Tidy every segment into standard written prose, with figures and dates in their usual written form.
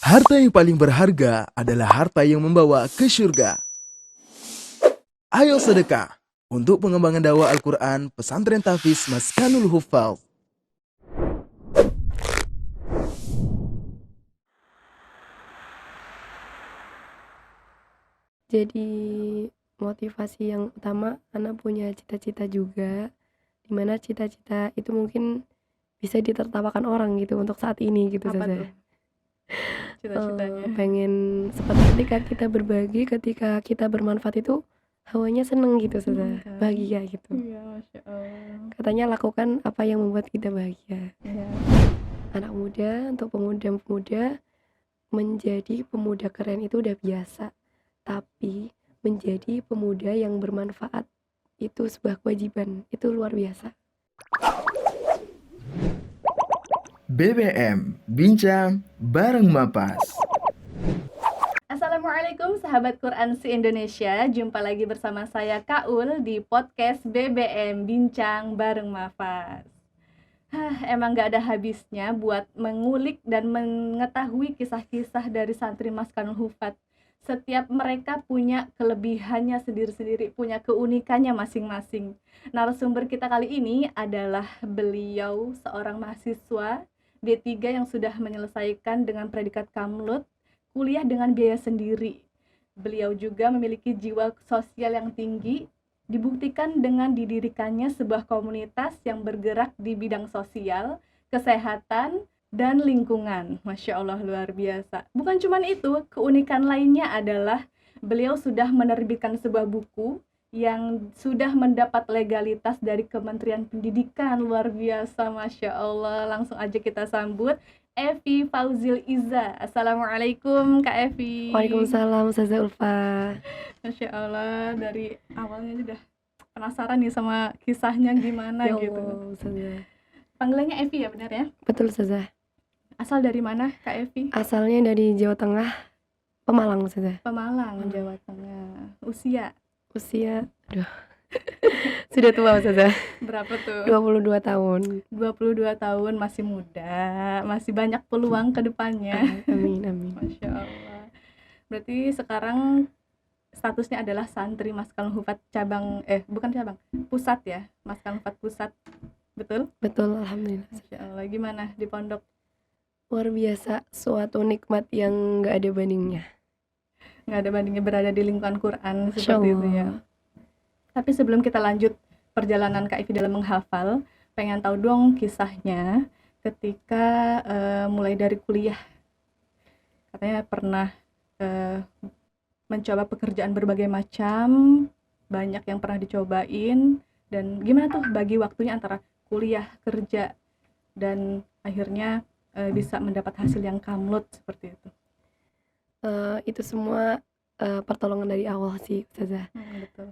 Harta yang paling berharga adalah harta yang membawa ke surga. Ayo sedekah untuk pengembangan dakwah Al-Quran Pesantren Tafiz Maskanul Huffaz. Jadi motivasi yang utama anak punya cita-cita juga, dimana cita-cita itu mungkin bisa ditertawakan orang gitu untuk saat ini gitu Apa saja. tuh cita-citanya? Pengen seperti ketika kita berbagi, ketika kita bermanfaat itu hawanya seneng gitu saja, Kan? bahagia gitu. Iya, Masya Allah. Katanya lakukan apa yang membuat kita bahagia. Iya. Anak muda untuk pemuda-pemuda menjadi pemuda keren itu udah biasa, tapi menjadi pemuda yang bermanfaat itu sebuah kewajiban, itu luar biasa. BBM Bincang bareng Mapas. Assalamualaikum sahabat Quran se-Indonesia. Jumpa lagi bersama saya Kaul di podcast BBM Bincang bareng Mafas. Emang gak ada habisnya buat mengulik dan mengetahui kisah-kisah dari santri Maskanul Hufat. Setiap mereka punya kelebihannya sendiri-sendiri, punya keunikannya masing-masing. Narasumber kita kali ini adalah beliau seorang mahasiswa D3 yang sudah menyelesaikan dengan predikat Kamlut, kuliah dengan biaya sendiri. Beliau juga memiliki jiwa sosial yang tinggi, dibuktikan dengan didirikannya sebuah komunitas yang bergerak di bidang sosial, kesehatan, dan lingkungan. Masya Allah, luar biasa. Bukan cuma itu, keunikan lainnya adalah beliau sudah menerbitkan sebuah buku yang sudah mendapat legalitas dari Kementerian Pendidikan. Luar biasa, Masya Allah. Langsung aja kita sambut Evi Fauzil Iza. Assalamualaikum Kak Evi. Waalaikumsalam Ustazah Ulfa. Masya Allah, dari awalnya udah penasaran nih sama kisahnya gimana Ya gitu. Allah, Ustazah. Panggilannya Evi ya benar ya? Betul Ustazah. Asal dari mana Kak Evi? Asalnya dari Jawa Tengah, Pemalang Ustazah. Pemalang, Jawa Tengah. Usia Usia, aduh, sudah tua Ustazah, berapa tuh? 22 tahun. 22 tahun, masih muda, masih banyak peluang ke depannya. Amin, amin. Masya Allah. Berarti sekarang statusnya adalah santri Maskanul Hufat cabang, bukan cabang, pusat ya, Maskanul Hufat pusat, betul? Betul, alhamdulillah. Masya Allah, gimana di pondok? Luar biasa, suatu nikmat yang gak ada bandingnya. Nggak ada bandingnya berada di lingkungan Quran Masya seperti itu ya. Allah. Tapi sebelum kita lanjut perjalanan Kak Ivi dalam menghafal, pengen tahu dong kisahnya ketika mulai dari kuliah. Katanya pernah mencoba pekerjaan berbagai macam, banyak yang pernah dicobain, dan gimana tuh bagi waktunya antara kuliah, kerja, dan akhirnya bisa mendapat hasil yang kamlut seperti itu. Itu semua pertolongan dari Allah sih Ustazah. Betul.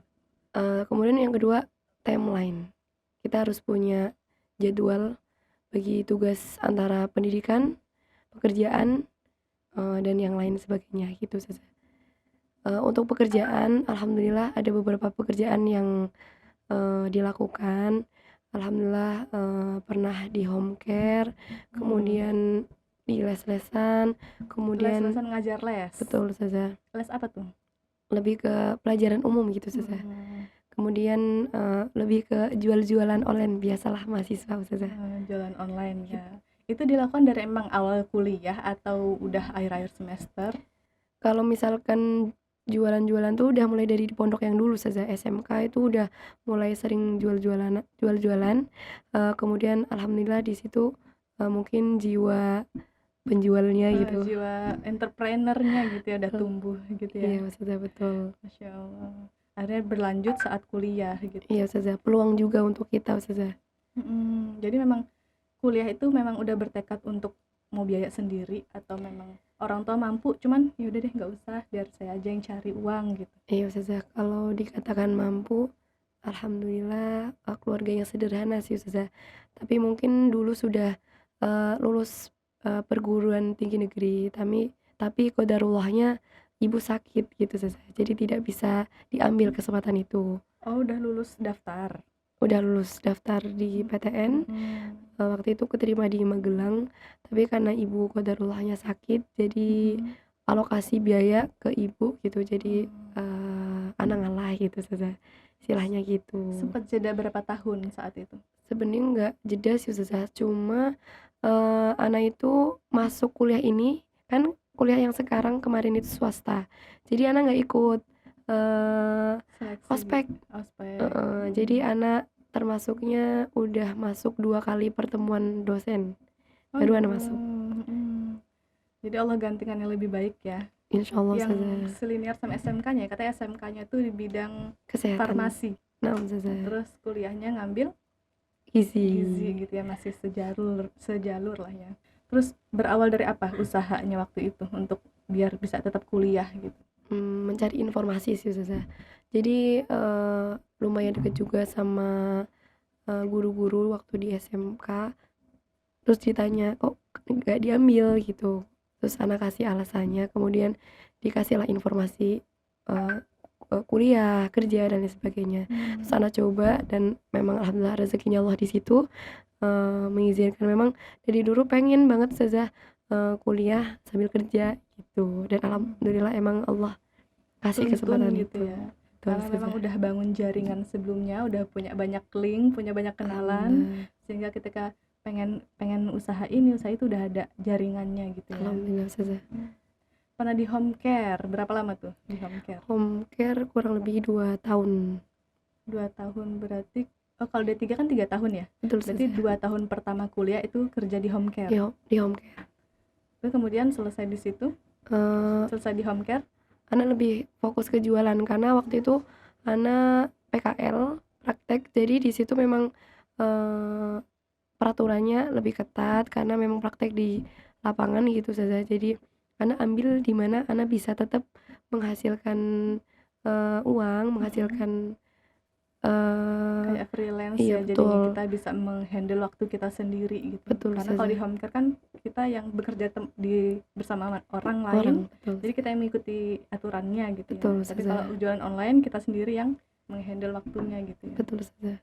Kemudian yang kedua, timeline. Kita harus punya jadwal bagi tugas antara pendidikan, pekerjaan, dan yang lain sebagainya gitu saja. Untuk pekerjaan, alhamdulillah ada beberapa pekerjaan yang dilakukan. Alhamdulillah pernah di home care, kemudian di les-lesan, kemudian Les-lesan ngajar les. betul saja. Les apa tuh? Lebih ke pelajaran umum gitu saja. Kemudian lebih ke jual-jualan online, biasalah mahasiswa Ustazah. Jualan online ya. Itu dilakukan dari emang awal kuliah atau udah akhir-akhir semester? Kalau misalkan jualan-jualan tuh udah mulai dari di pondok yang dulu saja, SMK itu udah mulai sering jual-jualan. Kemudian alhamdulillah di situ mungkin jiwa penjualnya gitu. Jiwa entrepreneurnya gitu ya udah tumbuh gitu ya. Iya Ustazah, betul. Masya Allah. Akhirnya berlanjut saat kuliah gitu. Iya Ustazah, peluang juga untuk kita Ustazah. Jadi memang kuliah itu memang udah bertekad untuk mau biaya sendiri atau memang orang tua mampu, cuman yaudah deh nggak usah, biar saya aja yang cari uang gitu. Iya Ustazah, kalau dikatakan mampu, alhamdulillah keluarga yang sederhana sih Ustazah. Tapi mungkin dulu sudah lulus perguruan tinggi negeri, tapi qadarullahnya ibu sakit gitu Ustazah. Jadi tidak bisa diambil kesempatan itu. Oh, udah lulus daftar. udah lulus daftar di PTN. Waktu itu keterima di Magelang, tapi karena ibu qadarullahnya sakit, jadi alokasi biaya ke ibu gitu. Jadi anak ngalah gitu Ustazah, istilahnya gitu. Sempat jeda berapa tahun saat itu? Sebenarnya nggak jeda sih Ustazah, cuma anak itu masuk kuliah ini kan kuliah yang sekarang kemarin itu swasta, jadi anak nggak ikut Seleksi ospek. gitu. Ospek. Jadi anak termasuknya udah masuk 2 kali pertemuan dosen, baru anak masuk. Jadi Allah gantikan yang lebih baik ya. Insya Allah Yang Ustazah. selinier sama SMK-nya, katanya SMK-nya tuh di bidang Kesehatan. farmasi. Nah Ustazah, Terus kuliahnya ngambil gizi. gizi gitu ya, masih sejalur lah ya. Terus berawal dari apa usahanya waktu itu untuk biar bisa tetap kuliah gitu? Mencari informasi sih Ustazah. Jadi lumayan deket juga sama guru-guru waktu di SMK. Terus ditanya kok nggak diambil gitu. Terus anak kasih alasannya, kemudian dikasihlah informasi kuliah, kerja dan lain sebagainya. Terus anak coba dan memang alhamdulillah rezekinya Allah di situ mengizinkan. Memang dari dulu pengen banget Ustazah kuliah sambil kerja gitu, dan alhamdulillah emang Allah kasih Tuntun kesempatan gitu itu. ya. Betul, Karena memang Ustazah. udah bangun jaringan sebelumnya, udah punya banyak link, punya banyak kenalan, sehingga ketika pengen usaha ini, usaha itu udah ada jaringannya gitu ya. Alhamdulillah Ustazah. Pernah di home care, berapa lama tuh di home care? Home care kurang lebih 2 tahun. 2 tahun berarti, kalau D3 kan 3 tahun ya? Betul Berarti Ustazah. 2 tahun pertama kuliah itu kerja di home care. Di home care. Terus kemudian selesai di situ, selesai di home care, anak lebih fokus ke jualan karena waktu itu anak PKL praktek, jadi di situ memang peraturannya lebih ketat karena memang praktek di lapangan gitu saja. Jadi anak ambil di mana anak bisa tetap menghasilkan uang, menghasilkan kayak freelance iya, ya, betul. jadinya kita bisa menghandle waktu kita sendiri gitu. Betul, Karena kalau Ustazah. di home care kan kita yang bekerja bersama orang lain, betul. jadi kita yang mengikuti aturannya gitu Betul, ya. Tapi Ustazah. kalau jualan online kita sendiri yang menghandle waktunya gitu ya. Betul Ustazah.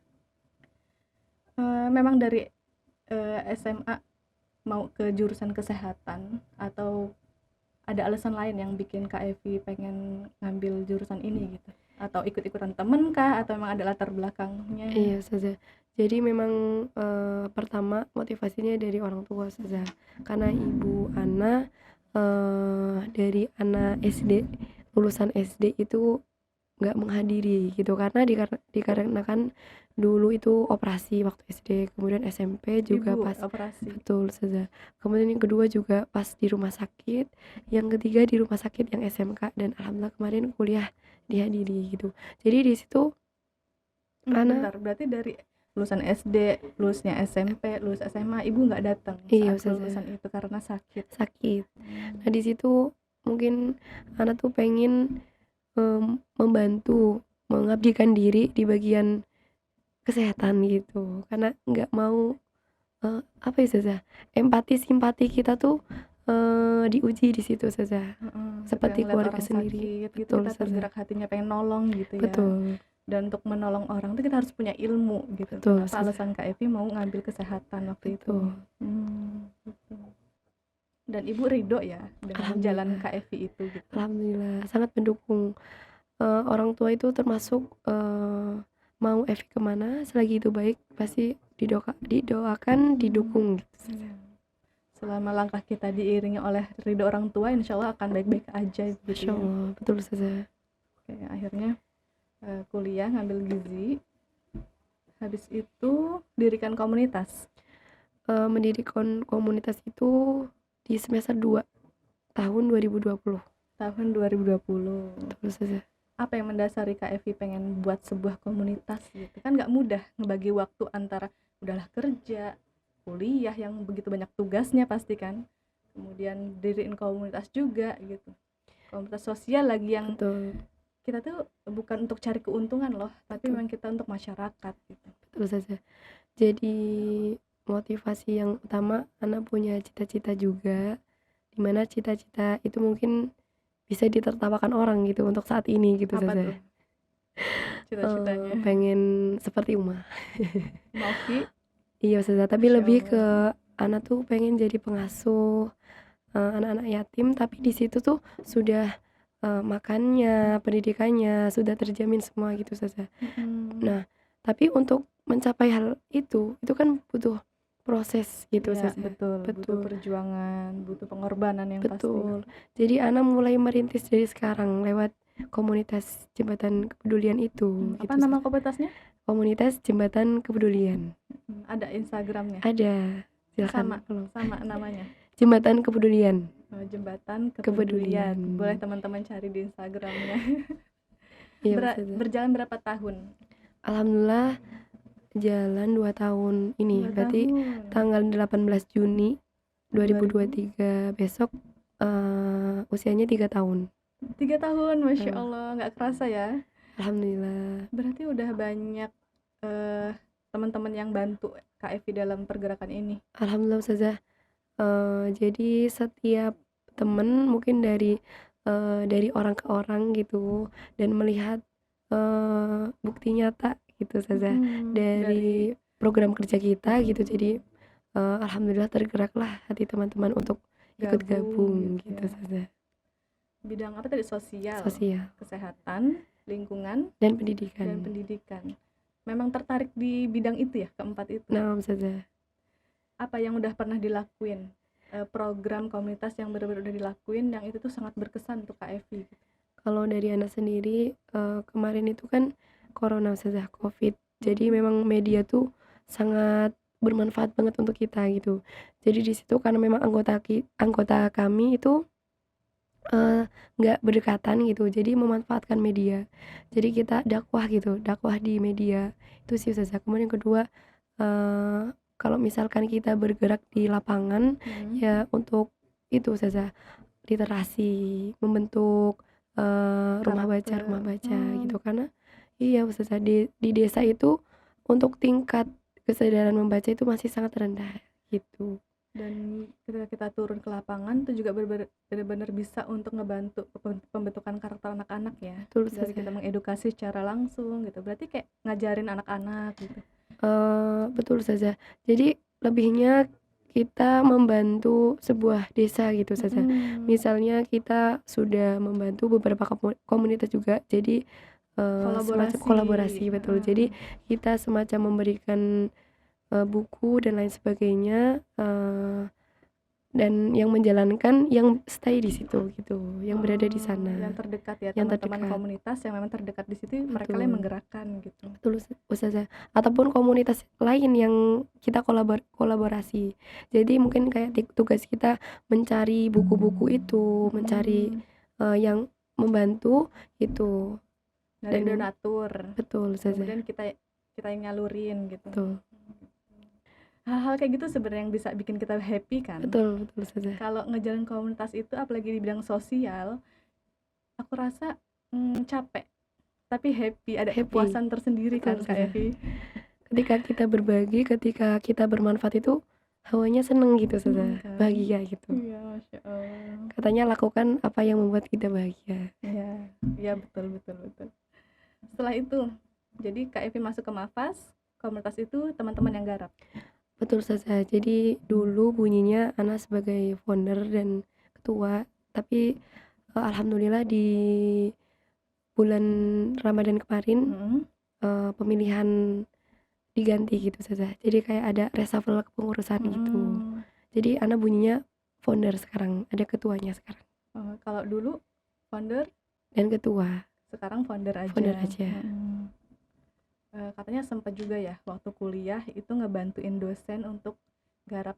Memang dari SMA mau ke jurusan kesehatan atau ada alasan lain yang bikin Kak Evi pengen ngambil jurusan ini gitu? Atau ikut-ikutan temen kah? Atau memang ada latar belakangnya? Iya Ustazah. Jadi memang pertama motivasinya dari orang tua Ustazah. Karena ibu Ana dari anak SD, lulusan SD itu nggak menghadiri gitu, karena dikarenakan dulu itu operasi waktu SD, kemudian SMP juga Ibu pas operasi. betul Ustazah. Kemudian yang kedua juga pas di rumah sakit, yang ketiga di rumah sakit yang SMK, dan alhamdulillah kemarin kuliah dihadiri gitu. Jadi di situ Bentar, berarti dari lulusan SD, lulusnya SMP, lulus SMA, ibu nggak datang Iya, saat Ustazah. lulusan itu karena sakit. Nah di situ mungkin anak tuh pengen membantu, mengabdikan diri di bagian kesehatan gitu, karena nggak mau apa ya Ustazah, empati simpati kita tuh diuji di situ Ustazah. Seperti Ngeliat keluarga orang sendiri. sakit gitu, Betul, kita Ustazah. tergerak hatinya pengen nolong gitu ya. Betul. Dan untuk menolong orang itu kita harus punya ilmu gitu. Betul, Kenapa Ustazah. alasan Kak Evi mau ngambil kesehatan waktu itu? Betul. Gitu. Dan ibu ridho ya dengan jalan Kak Evi itu gitu. Alhamdulillah sangat mendukung. Orang tua itu termasuk mau Evi kemana selagi itu baik pasti didoakan, didukung gitu. Selama langkah kita diiringi oleh ridho orang tua, insya Allah akan baik-baik aja gitu. Masya Allah, betul Ustazah. Oke, akhirnya kuliah ngambil gizi. Habis itu dirikan komunitas. Mendirikan komunitas itu di semester 2 tahun 2020. Tahun 2020. Betul Ustazah. Apa yang mendasari Kak Evi pengen buat sebuah komunitas gitu? Kan nggak mudah ngebagi waktu antara udahlah kerja, kuliah yang begitu banyak tugasnya pasti kan, kemudian diriin komunitas juga gitu, komunitas sosial lagi yang Betul. Kita tuh bukan untuk cari keuntungan loh, tapi memang kita untuk masyarakat gitu. Betul saja. Jadi motivasi yang utama anak punya cita-cita juga, dimana cita-cita itu mungkin bisa ditertawakan orang gitu untuk saat ini gitu Apa saja. tuh? cita-citanya. Pengen seperti Uma. Mauki, Iya Ustazah, tapi Masya lebih ke Allah. Ana tuh pengen jadi pengasuh anak-anak yatim, tapi di situ tuh sudah makannya, pendidikannya sudah terjamin semua gitu Ustazah. Mm-mm. Nah, tapi untuk mencapai hal itu kan butuh proses gitu Ya, Ustazah. betul. Butuh Betul, perjuangan, butuh pengorbanan yang pasti. betul. Jadi Ana mulai merintis dari sekarang lewat komunitas Jembatan Kepedulian itu Apa gitu nama Ustazah. komunitasnya? Komunitas Jembatan Kepedulian. Ada Instagramnya? Ada, Sama, silakan follow. sama namanya. Jembatan Kepedulian. Jembatan Kepedulian. Kepedulian. Boleh teman-teman cari di Instagramnya. Iya Ustazah. Berjalan berapa tahun? Alhamdulillah jalan 2 tahun ini. 2 Berarti tahun. tanggal 18 Juni 2023 besok usianya 3 tahun. 3 tahun, Masya Allah, nggak kerasa ya. Alhamdulillah. Berarti udah banyak teman-teman yang bantu Kak Evi dalam pergerakan ini. Alhamdulillah Ustazah. Jadi setiap temen mungkin dari orang ke orang gitu, dan melihat bukti nyata gitu Ustazah dari program kerja kita gitu. Jadi alhamdulillah tergeraklah hati teman-teman untuk ikut gabung gitu ya. Ustazah. Bidang apa tadi? Sosial, kesehatan, lingkungan, dan dan pendidikan. Memang tertarik di bidang itu ya, keempat itu. Nah Ustazah, Apa yang udah pernah dilakuin, program komunitas yang benar-benar udah dilakuin yang itu tuh sangat berkesan untuk Kak Evi? kalau dari anak sendiri kemarin itu kan corona Ustazah, COVID. Jadi memang media tuh sangat bermanfaat banget untuk kita gitu. Jadi di situ karena memang anggota kami itu nggak berdekatan gitu, jadi memanfaatkan media. Jadi kita dakwah gitu, dakwah di media itu sih Ustazah. Kemudian yang kedua, kalau misalkan kita bergerak di lapangan ya untuk itu Ustazah, literasi, membentuk rumah baca gitu. Karena iya Ustazah, di desa itu untuk tingkat kesadaran membaca itu masih sangat rendah gitu. Dan ketika kita turun ke lapangan itu juga benar-benar bisa untuk ngebantu pembentukan karakter anak-anak ya. Betul Dari kita Ustazah. mengedukasi secara langsung gitu. Berarti kayak ngajarin anak-anak gitu. Betul Ustazah. Jadi lebihnya kita membantu sebuah desa gitu Ustazah. Misalnya kita sudah membantu beberapa komunitas juga. Jadi semacam kolaborasi, betul. Jadi kita semacam memberikan buku dan lain sebagainya, dan yang menjalankan yang stay di situ gitu, yang berada di sana. Yang terdekat ya, Yang teman-teman terdekat. komunitas yang memang terdekat di situ, mereka Betul. yang menggerakkan gitu. Betul Ustazah. Ataupun komunitas lain yang kita kolaborasi. Jadi mungkin kayak tugas kita mencari buku-buku itu, mencari yang membantu itu. Dari Dan donatur. betul Ustazah. Kemudian kita yang nyalurin gitu. Betul. Hal-hal kayak gitu sebenarnya yang bisa bikin kita happy kan. Betul Ustazah. Kalau ngejalan komunitas itu apalagi di bidang sosial, aku rasa capek tapi happy, ada kepuasan tersendiri. Betul, kan Kak Evi. Ketika kita berbagi, ketika kita bermanfaat itu hawanya seneng gitu Ustazah, bahagia gitu. Iya, Masya Allah. Katanya lakukan apa yang membuat kita bahagia. Iya betul. Setelah itu, jadi Kak Evi masuk ke Mafas, komunitas itu teman-teman yang garap. Betul Ustazah. Jadi dulu bunyinya Ana sebagai founder dan ketua, tapi alhamdulillah di bulan Ramadan kemarin pemilihan diganti gitu Ustazah. Jadi kayak ada reshuffle kepengurusan gitu. Jadi Ana bunyinya founder sekarang, ada ketuanya sekarang. Kalau dulu founder dan ketua. Sekarang founder aja. Katanya sempat juga ya waktu kuliah itu ngebantuin dosen untuk garap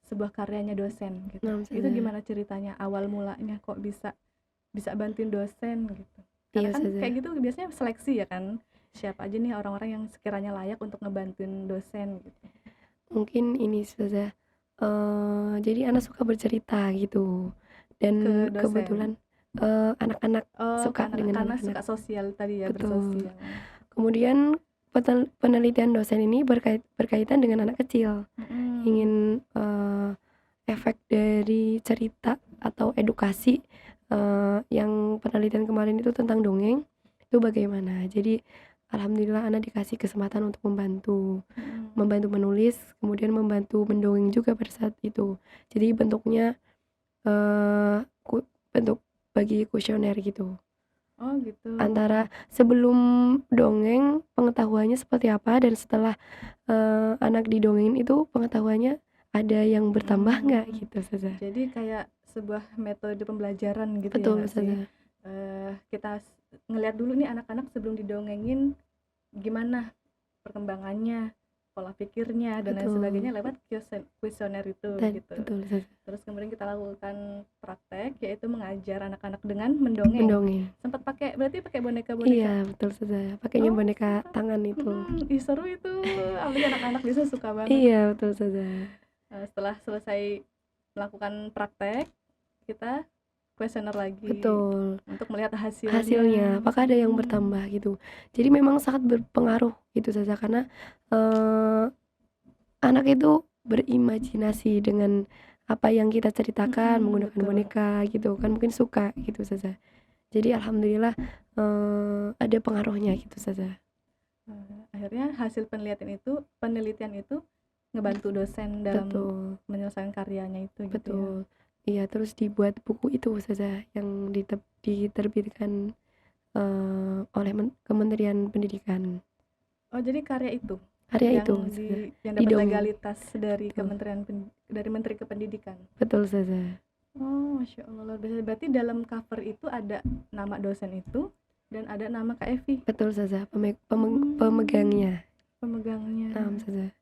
sebuah karyanya dosen gitu. Itu gimana ceritanya awal mulanya kok bisa bantuin dosen gitu? Karena kan kayak gitu biasanya seleksi ya kan, siapa aja nih orang-orang yang sekiranya layak untuk ngebantuin dosen gitu. Mungkin ini Ustazah, jadi Ana suka bercerita gitu, dan kebetulan anak-anak suka dengan anak-anak. Suka sosial tadi ya. Betul. Bersosial. Kemudian penelitian dosen ini berkaitan dengan anak kecil. Ingin efek dari cerita atau edukasi yang penelitian kemarin itu tentang dongeng, itu bagaimana. Jadi alhamdulillah Ana dikasih kesempatan untuk membantu menulis, kemudian membantu mendongeng juga pada saat itu. Jadi bentuknya bentuk bagi kuesioner gitu. Oh gitu. Antara sebelum dongeng pengetahuannya seperti apa, dan setelah anak didongengin itu pengetahuannya ada yang bertambah nggak gitu saja. Jadi kayak sebuah metode pembelajaran gitu Betul ya nggak sih? saja. Kita ngelihat dulu nih anak-anak sebelum didongengin gimana perkembangannya, pola pikirnya dan lain Betul. sebagainya lewat kuesioner itu gitu. Betul saja. Terus kemudian kita lakukan praktek, yaitu mengajar anak-anak dengan mendongeng. Sempat berarti pakai boneka-boneka? Iya, betul saja. Pakainya boneka tangan itu. Seru itu, apalagi anak-anak bisa suka banget. Iya, betul saja. Setelah selesai melakukan praktek, kita kuesioner lagi. Betul. Untuk melihat hasilnya. Apakah ada yang bertambah gitu. Jadi memang sangat berpengaruh gitu saja, karena anak itu berimajinasi dengan apa yang kita ceritakan menggunakan boneka gitu kan, mungkin suka gitu saja. Jadi alhamdulillah ada pengaruhnya gitu saja. Akhirnya hasil penelitian itu ngebantu dosen dalam menyelesaikan karyanya itu. Betul. Gitu ya. Iya, terus dibuat buku itu saja yang diterbitkan oleh Kementerian Pendidikan. Oh, jadi karya itu yang dapat legalitas dari dari Menteri Kependidikan. Betul saja. Oh, Masya Allah, luar biasa. Berarti dalam cover itu ada nama dosen itu dan ada nama Kak Evi. Betul saja, pemegangnya. Saja.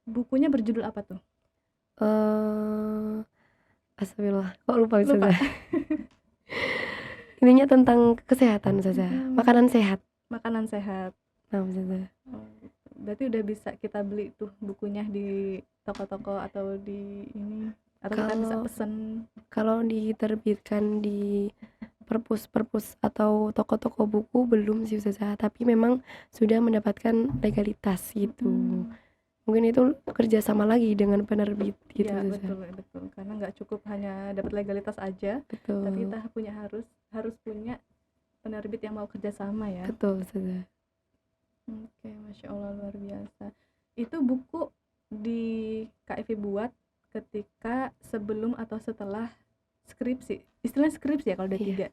Bukunya berjudul apa tuh? Astagfirullah, kok lupa. Saja. Intinya tentang kesehatan saja, makanan sehat. Saja. Berarti udah bisa kita beli tuh bukunya di toko-toko atau di ini, atau kita bisa pesen? Kalau diterbitkan di perpus atau toko-toko buku belum sih saja, tapi memang sudah mendapatkan legalitas gitu. Mungkin itu kerjasama lagi dengan penerbit gitu. Ya, betul. Karena nggak cukup hanya dapat legalitas aja, betul. Tapi kita harus punya penerbit yang mau kerjasama ya. Betul saja. Oke, Masya Allah, luar biasa. Itu buku di Kak Evi buat ketika sebelum atau setelah skripsi? Istilahnya skripsi ya kalau udah 3.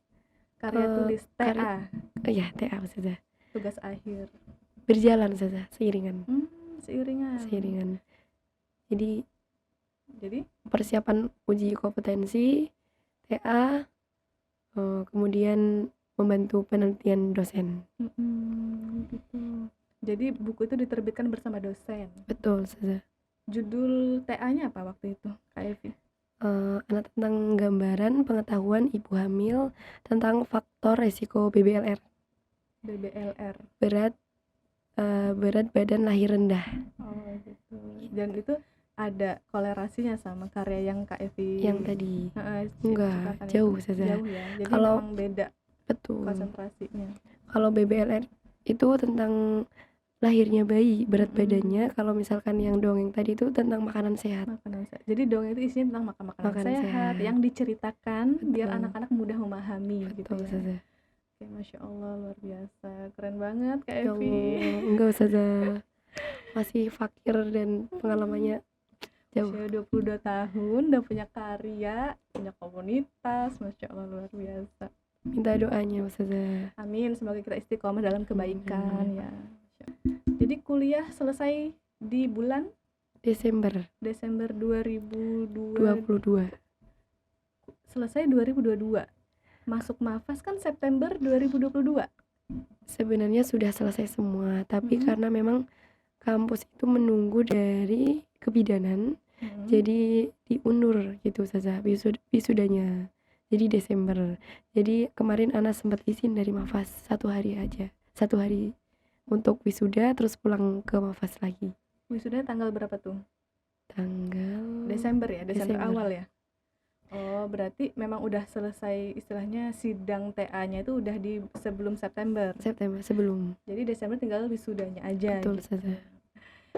Karya tulis TA. Iya, TA saja. Tugas akhir. Berjalan saja, seiringan. Seiringan. Jadi persiapan uji kompetensi, TA, kemudian membantu penelitian dosen. Gitu. Jadi buku itu diterbitkan bersama dosen. Betul saja. Judul TA-nya apa waktu itu, Kak Evi? Tentang gambaran pengetahuan ibu hamil tentang faktor resiko BBLR. Berat badan lahir rendah. Oh gitu. Dan itu ada kolerasinya sama karya yang Kak Evi yang tadi? Enggak, jauh saja. Jauh ya. Jadi kalau memang beda. Betul. Konsentrasinya. Kalau BBLR itu tentang lahirnya bayi, berat badannya. Kalau misalkan yang dongeng tadi itu tentang makanan sehat. Jadi dongeng itu isinya tentang makanan sehat yang diceritakan. Betul. Biar anak-anak mudah memahami. Betul gitu ya. Saja. Oke, Masya Allah, luar biasa, keren banget Kak Evi. Enggak saja, masih fakir dan pengalamannya jauh. 22 tahun udah punya karya, punya komunitas, Masya Allah, luar biasa. Minta doanya saja. Amin, semoga kita istiqomah dalam kebaikan. Ya. Jadi kuliah selesai di bulan Desember 2022. Selesai 2022. Masuk Mafas kan September 2022. Sebenarnya sudah selesai semua, tapi karena memang kampus itu menunggu dari kebidanan, jadi diundur gitu saja wisudanya. Jadi Desember. Jadi kemarin Ana sempat izin dari Mafas 1 hari aja. 1 hari untuk wisuda, terus pulang ke Mafas lagi. Wisuda tanggal berapa tuh? Desember ya, Desember awal ya. Oh, berarti memang udah selesai istilahnya sidang TA-nya itu udah di sebelum September sebelum. Jadi Desember tinggal wisudanya aja. Betul saja.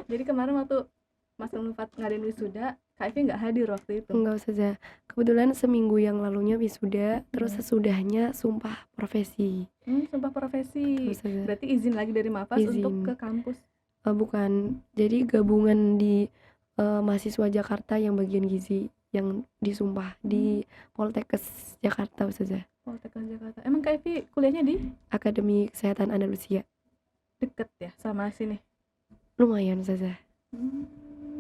Jadi kemarin waktu Mas Unfat ngadain wisuda, Kak Evi nggak hadir waktu itu. Enggak Ustazah. Kebetulan seminggu yang lalunya wisuda, terus Hmm. sesudahnya sumpah profesi. Sumpah profesi. Ustazah. Berarti izin lagi dari Mafas untuk Izin. ke kampus. Bukan. Jadi gabungan di mahasiswa Jakarta yang bagian gizi yang disumpah di Poltekkes Jakarta Ustazah. Poltekkes Jakarta. Emang Kak Evi kuliahnya di Akademi Kesehatan Andalusia. deket ya sama sini? Lumayan Ustazah.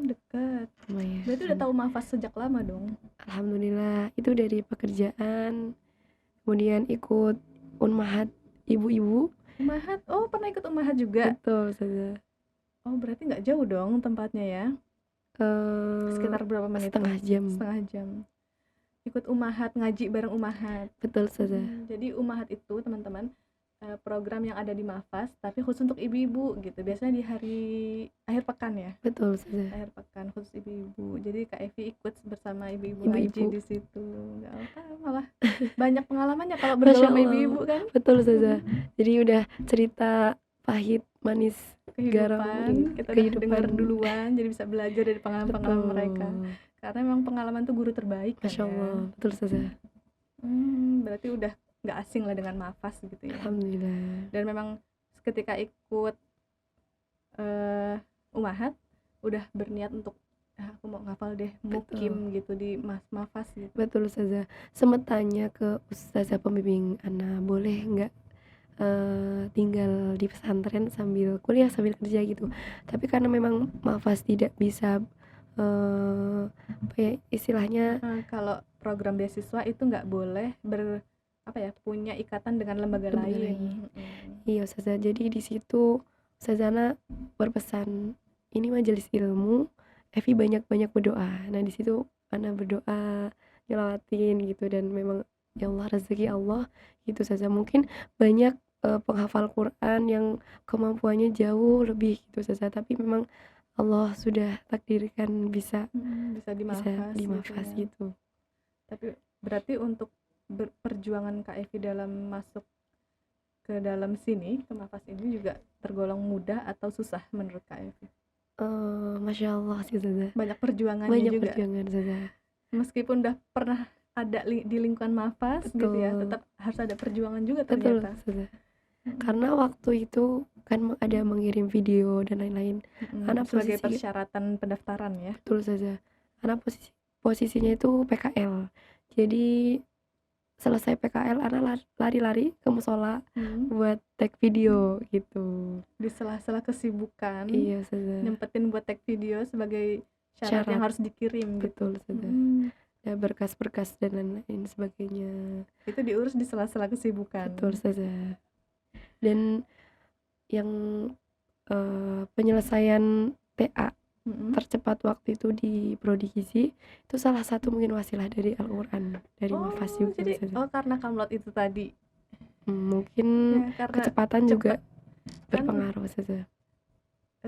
Deket. Lumayan. Berarti udah tahu Mafas sejak lama dong. Alhamdulillah. Itu dari pekerjaan. Kemudian ikut Unmahat ibu-ibu. Umahat. Oh, pernah ikut Umahat juga. Betul Ustazah. Oh, berarti nggak jauh dong tempatnya ya. Sekitar berapa menit? Setengah jam. Setengah jam. Ikut Umahat, ngaji bareng Umahat. Betul Ustazah. Jadi Umahat itu teman-teman program yang ada di Mafas tapi khusus untuk ibu-ibu gitu. Biasanya di hari akhir pekan ya. Betul Ustazah. Akhir pekan khusus ibu-ibu. Jadi Kak Evi ikut bersama ibu-ibu Ibu-ibu. ngaji di situ. Nggak apa, malah banyak pengalamannya kalau bergaul sama Allah. ibu-ibu kan. Betul Ustazah. Jadi udah cerita pahit manis garam Kehidupan kita udah kehidupan. dengar duluan, jadi bisa belajar dari pengalaman-pengalaman Betul. mereka. Karena memang pengalaman tuh guru terbaik kan Masya ya. Allah. Betul Ustazah. Berarti udah nggak asing lah dengan Mafas gitu ya. Alhamdulillah. Dan memang ketika ikut Umahat udah berniat untuk aku mau ngafal deh mukim gitu di Mafas gitu. Betul Ustazah. Sempat tanya ke Ustazah pembimbing Ana, boleh nggak tinggal di pesantren sambil kuliah sambil kerja gitu. Tapi karena memang Mafas tidak bisa apa ya istilahnya kalau program beasiswa itu nggak boleh punya ikatan dengan lembaga lain. Iya Ustazah. Jadi di situ Ustazah Ana berpesan, ini majelis ilmu, Evi banyak-banyak berdoa. Nah di situ Ana berdoa nyelawatin gitu, dan memang ya Allah, rezeki Allah gitu saja. Mungkin banyak penghafal Quran yang kemampuannya jauh lebih gitu saja, tapi memang Allah sudah takdirkan bisa di Mafas gitu, gitu. Tapi berarti untuk perjuangan Kak Evi dalam masuk ke dalam sini, ke Mafas ini juga tergolong mudah atau susah menurut Kak Evi? Masya Allah sih Zaza. Banyak perjuangannya Banyak juga. perjuangan Zaza. Meskipun udah pernah ada di lingkungan Mafas gitu ya, tetap harus ada perjuangan juga ternyata. Betul, karena waktu itu kan ada mengirim video dan lain-lain. Karena sebagai persyaratan pendaftaran ya. Betul saja. Karena posisinya itu PKL. Jadi selesai PKL Ana lari-lari ke musola buat tag video gitu. Di sela-sela kesibukan. Iya saja. Nyempetin buat tag video sebagai syarat yang harus dikirim. Betul saja. Ya, berkas-berkas dan lain-lain sebagainya. Itu diurus di sela-sela kesibukan. Betul saja. Dan yang penyelesaian TA tercepat waktu itu di Prodi Gizi itu salah satu mungkin wasilah dari Al-Quran, dari Mafas juga. Jadi, karena kamlot itu tadi mungkin ya, kecepatan juga berpengaruh saja.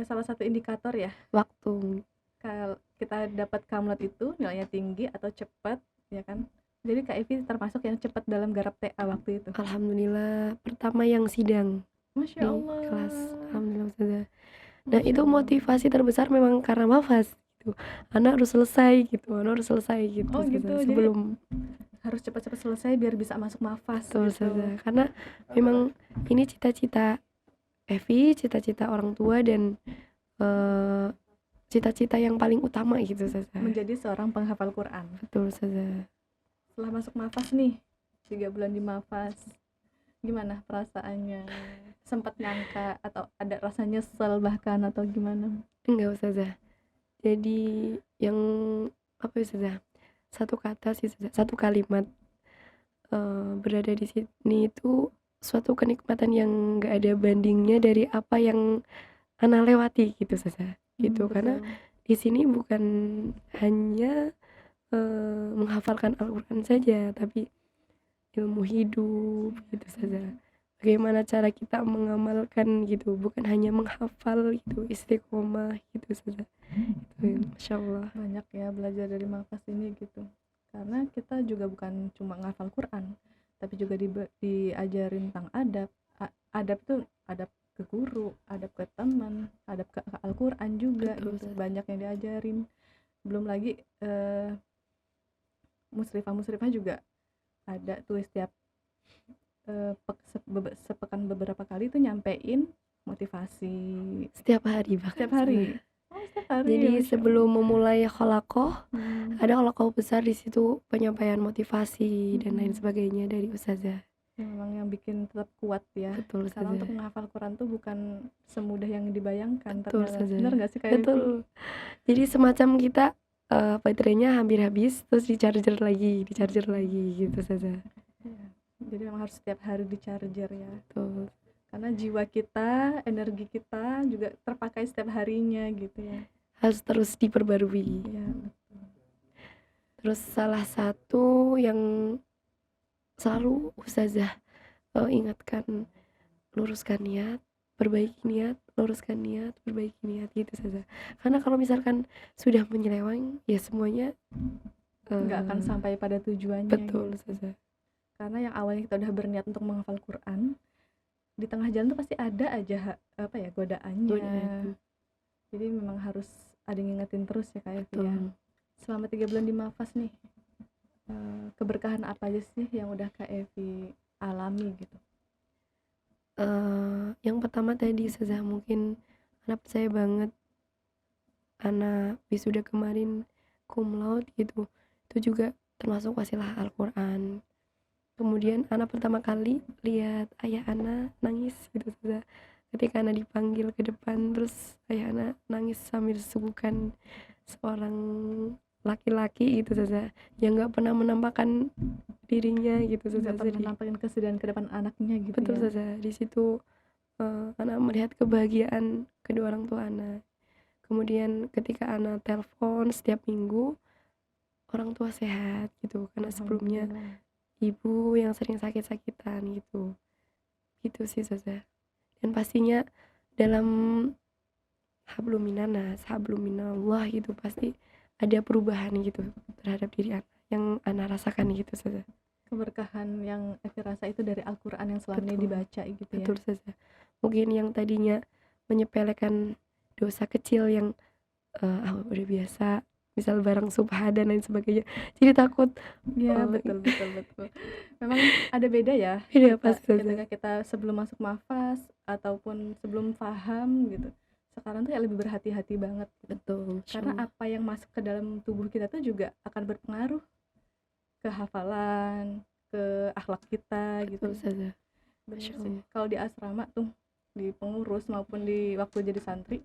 Salah satu indikator ya waktu kalau kita dapat kamlot itu nilainya tinggi atau cepat ya kan. Jadi Kak Evi termasuk yang cepat dalam garap TA waktu itu. Alhamdulillah, pertama yang sidang. Masya Allah. Di kelas. Alhamdulillah saja. Nah itu motivasi terbesar memang karena Mafas gitu. Anak harus selesai gitu. Oh gitu. Sebelum jadi harus cepat-cepat selesai biar bisa masuk Mafas. Betul gitu. saja. Karena memang ini cita-cita Evi, cita-cita orang tua, dan cita-cita yang paling utama gitu saja. Menjadi seorang penghafal Quran. Betul saja. Setelah masuk Mafas nih, 3 bulan di Mafas, gimana perasaannya? Sempat nyangka atau ada rasa nyesel bahkan atau gimana? Enggak Ustazah. Jadi yang apa ya Ustazah? Satu kata sih Ustazah, satu kalimat, berada di sini itu suatu kenikmatan yang enggak ada bandingnya dari apa yang Ana lewati gitu Ustazah. Gitu. Karena di sini bukan hanya menghafalkan Al-Quran saja, tapi ilmu hidup gitu saja. Bagaimana cara kita mengamalkan gitu, bukan hanya menghafal gitu, istiqomah gitu saja. Itu Masya Allah. Banyak ya belajar dari Mafas ini gitu. Karena kita juga bukan cuma ngafal Quran, tapi juga diajarin tentang adab. Adab itu adab ke guru, adab ke teman, adab ke Al-Quran juga. Betul, gitu. Banyak yang diajarin. Belum lagi musrifah juga ada tuh setiap sepekan beberapa kali tuh nyampein motivasi Setiap hari bahkan setiap hari. Ustazah. Oh, setiap hari. Jadi Masya sebelum memulai kholaqoh, Allah. ada kholaqoh besar di situ, penyampaian motivasi dan lain Mm-mm. sebagainya dari Ustazah. Ya, memang yang bikin tetap kuat ya. Betul Karena Ustazah. untuk menghafal Quran tuh bukan semudah yang dibayangkan Betul ternyata. Ustazah. Bener nggak sih Kak Evi? Betul. Jadi semacam kita baterainya hampir habis, terus di-charger lagi gitu Ustazah. Ya, jadi memang harus setiap hari di-charger ya. Betul. Karena jiwa kita, energi kita juga terpakai setiap harinya gitu ya. Harus terus diperbarui. Iya, betul. Terus salah satu yang selalu Ustazah ingatkan, luruskan niat, perbaiki niat, luruskan niat, perbaiki niat gitu saja. Karena kalau misalkan sudah menyeleweng, ya semuanya Nggak akan sampai pada tujuannya betul gitu. saja. Karena yang awalnya kita udah berniat untuk menghafal Quran, di tengah jalan tuh pasti ada aja godaannya. Jadi memang harus ada yang ngingetin terus ya Kak Evi ya. Selama 3 bulan di Mafas nih, keberkahan apa aja sih yang udah Kak Evi alami gitu? Yang pertama tadi Ustazah, mungkin anak percaya banget anak wisuda kemarin cum laude gitu, itu juga termasuk wasilah Al-Quran. Kemudian anak pertama kali lihat ayah anak nangis gitu Ustazah, ketika anak dipanggil ke depan, terus ayah anak nangis sambil suguhkan seorang laki-laki gitu Ustazah, yang nggak pernah menampakkan dirinya gitu Ustazah. Nggak pernah nampakin kesedihan ke depan anaknya gitu. Betul ya. Ustazah. Di situ anak melihat kebahagiaan kedua orang tua anak. Kemudian ketika anak telepon setiap minggu, orang tua sehat gitu, karena sebelumnya ibu yang sering sakit-sakitan gitu sih Ustazah. Dan pastinya dalam hablum minanas, hablum minallah gitu, pasti ada perubahan gitu terhadap diri anak yang anak rasakan gitu Ustazah. Keberkahan yang Evi rasa itu dari Al-Quran yang selama ini dibaca gitu ya. Betul Ustazah. Mungkin yang tadinya menyepelekan dosa kecil yang udah biasa, misal barang subha dan lain sebagainya, jadi takut. Iya, betul. Memang ada beda ya Beda pasti ketika kita sebelum masuk Mafas ataupun sebelum paham gitu. Sekarang tuh ya lebih berhati-hati banget. Betul. Karena apa yang masuk ke dalam tubuh kita tuh juga akan berpengaruh ke hafalan, ke akhlak kita gitu. Betul saja. Benar sih. Kalau di asrama tuh, di pengurus maupun di waktu jadi santri,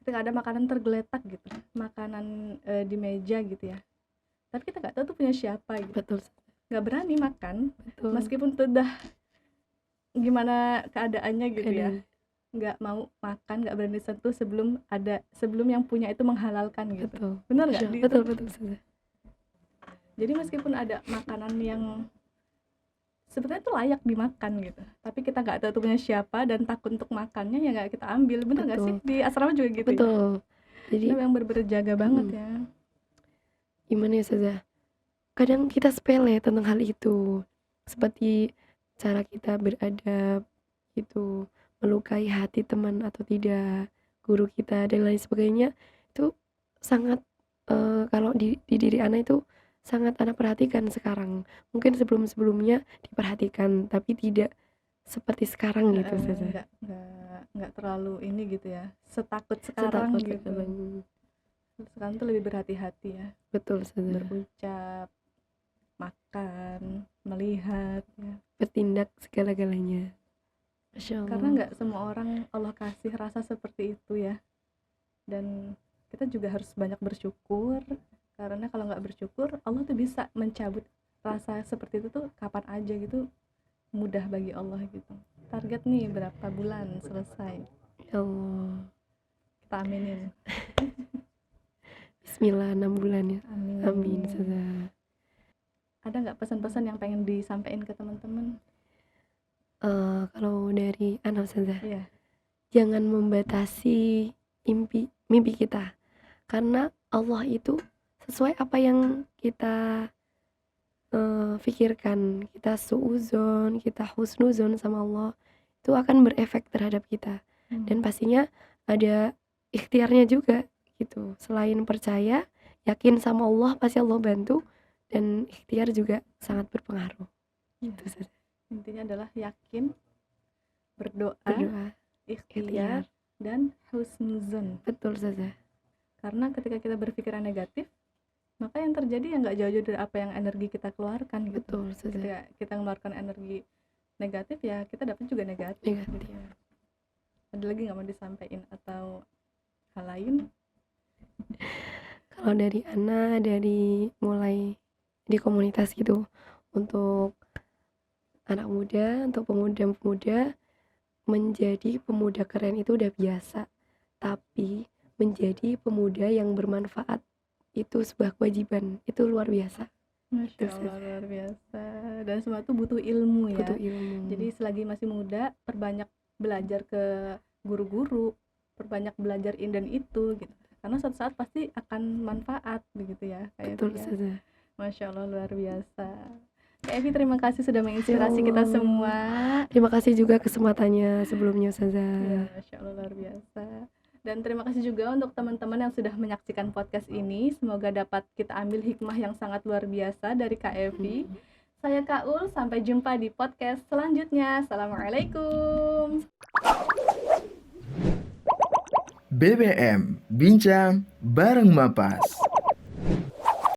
ketika ada makanan tergeletak gitu, makanan di meja gitu ya, tapi kita nggak tahu tuh punya siapa gitu. Betul. Nggak berani makan. Betul. Meskipun tuh udah gimana keadaannya gitu ya, nggak mau makan, nggak berani sentuh sebelum yang punya itu menghalalkan gitu. Betul. Benar nggak? Betul saja. Jadi meskipun ada makanan yang sebetulnya itu layak dimakan gitu, tapi kita nggak tahu tuh punya siapa dan takut untuk makannya, ya nggak kita ambil. Bener nggak sih? Di asrama juga gitu. Betul. Ya? Jadi memang berjaga banget ya. Gimana ya Ustazah? Kadang kita sepele tentang hal itu, seperti cara kita beradab gitu, melukai hati teman atau tidak, guru kita dan lain sebagainya. Itu sangat kalau di diri anak itu sangat anak perhatikan sekarang. Mungkin sebelumnya diperhatikan, tapi tidak seperti sekarang gitu saja. Nggak terlalu ini gitu ya, setakut sekarang gitu. Sekarang tuh lebih berhati-hati ya. Betul saja. Berucap, makan, melihat ya. Bertindak segala-galanya. Masya Allah. Karena nggak semua orang Allah kasih rasa seperti itu ya. Dan kita juga harus banyak bersyukur, karena kalau nggak bersyukur, Allah tuh bisa mencabut rasa seperti itu tuh kapan aja gitu, mudah bagi Allah gitu. Target nih berapa bulan selesai. Ya Allah, kita aminin. Bismillah, 6 bulan ya. Amin. Saja. Ada nggak pesan-pesan yang pengen disampaikan ke teman-teman? Kalau dari anak saja, yeah. Jangan membatasi mimpi kita, karena Allah itu sesuai apa yang kita pikirkan. Kita suuzon, kita husnuzon sama Allah, itu akan berefek terhadap kita. Dan pastinya ada ikhtiarnya juga gitu. Selain percaya, yakin sama Allah pasti Allah bantu, dan ikhtiar juga sangat berpengaruh. Ya, Itu saja. intinya adalah yakin, berdoa, Berdoa, ikhtiar, ikhtiar. dan husnuzon. Betul saja. Karena ketika kita berpikiran negatif, maka yang terjadi ya nggak jauh-jauh dari apa yang energi kita keluarkan gitu. Betul saja. Ketika kita mengeluarkan energi negatif ya kita dapat juga negatif. Negatif. Gitu. Ada lagi nggak mau disampaikan atau hal lain? Kalau dari Ana, dari mulai di komunitas gitu, untuk anak muda, untuk pemuda-pemuda, menjadi pemuda keren itu udah biasa. Tapi menjadi pemuda yang bermanfaat itu sebuah kewajiban, itu luar biasa. Masya Itu Allah, saja. luar biasa. Dan semua itu butuh ilmu ya. Butuh ilmu. Jadi selagi masih muda, perbanyak belajar ke guru-guru, perbanyak belajar ini dan itu gitu. Karena suatu saat pasti akan manfaat begitu ya. Betul Evi ya. saja. Masya Allah, luar biasa. Kak Evi, terima kasih sudah menginspirasi kita Allah. semua. Terima kasih juga kesempatannya sebelumnya Ustazah. Ya, Masya Allah, luar biasa. Dan terima kasih juga untuk teman-teman yang sudah menyaksikan podcast ini. Semoga dapat kita ambil hikmah yang sangat luar biasa dari Kak Evi. Saya Kak Ul, sampai jumpa di podcast selanjutnya. Assalamualaikum. BBM Bincang Bareng Mapas.